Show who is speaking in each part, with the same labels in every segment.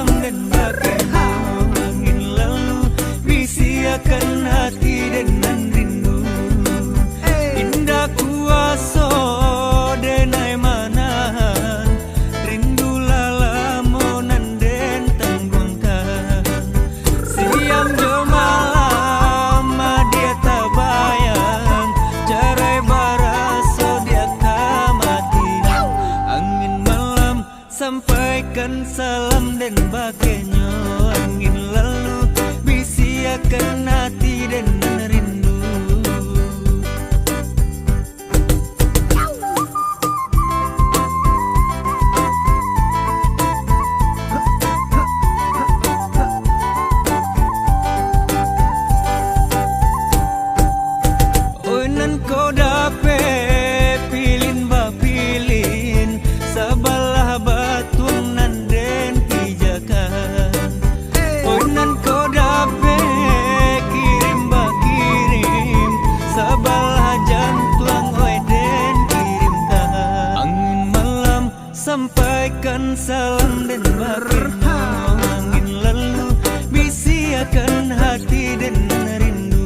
Speaker 1: salam dan bagai angin lalu bisiakan hati dengan rindu. Indah kuaso denai manahan rindu lalamonan den tanggungan. Siang jo malam dia tabayang jarai baraso dia kamati. Angin malam sampaikan salam dan bagainya angin lalu bisiakan hati dengan rindu. Oinan ko dape pilin ba pilin sabalah batuang nanden pijakan. Oinan ko dape kirim ba kirim sabalah jantuang oi den kirimkan. Angin malam sampaikan salam dan baginya angin lalu bisiakan hati dengan rindu.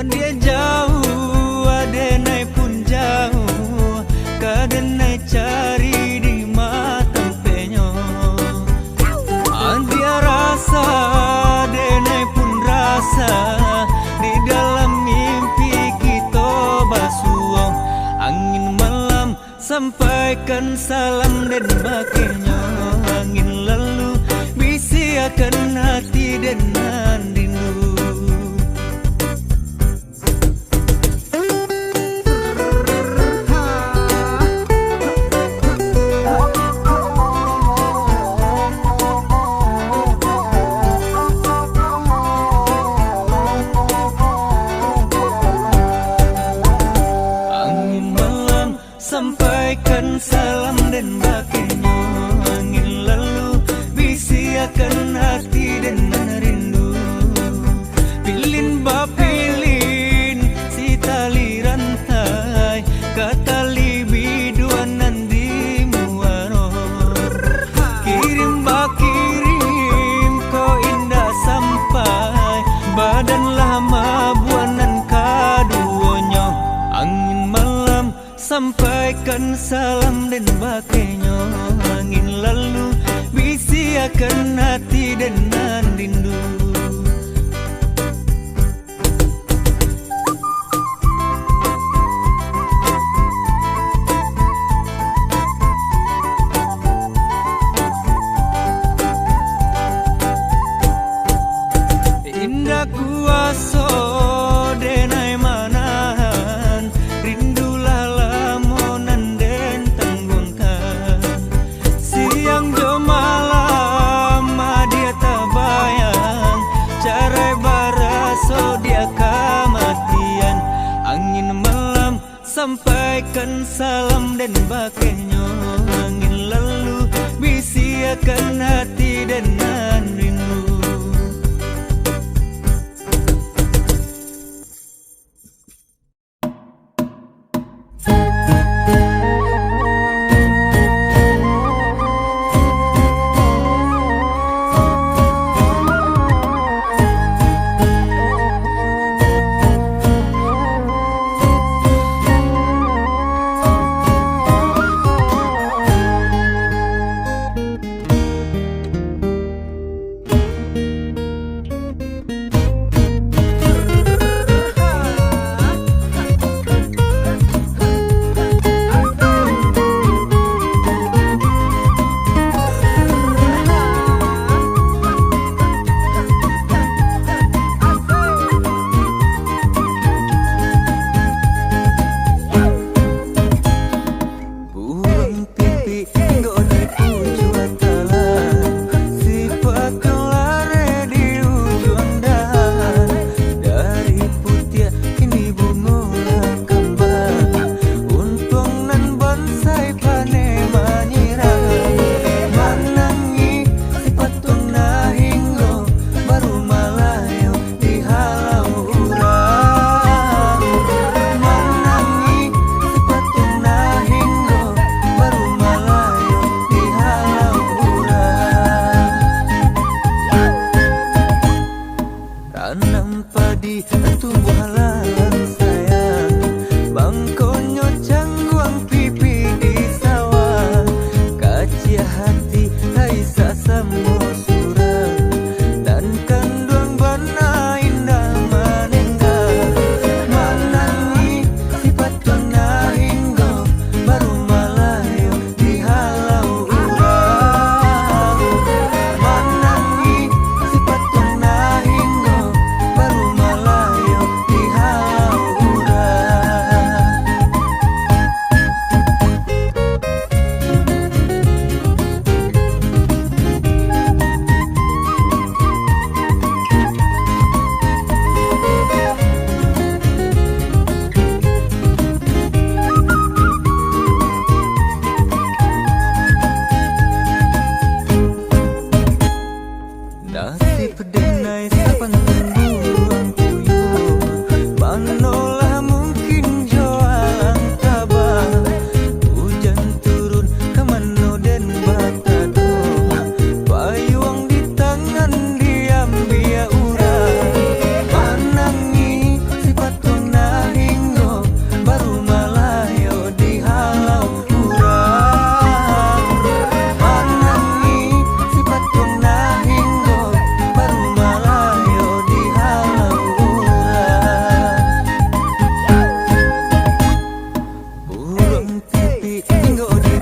Speaker 1: Dia jauh, adenai pun jauh, kadenai cari di mata penyo. Dia rasa, adenai pun rasa, di dalam mimpi kita basuh. Angin malam sampaikan salam dan bagainya angin lalu bisiakan hati dengan rindu. Sampaikan salam dan bagainya angin lalu bisiakan hati dengan rindu. Pilin ba pilin si tali rantai katali biduan nandi muaro. Kirim ba kirim kau indah sampai badan lama buanan kaduonyo. Angin malam sampaikan salam dan bagainya angin lalu bisiakan hati dengan rindu. Indah kuaso denai manahan rindu lalamonan den tanggungan. Siang jo malam dia tabayang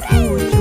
Speaker 1: aku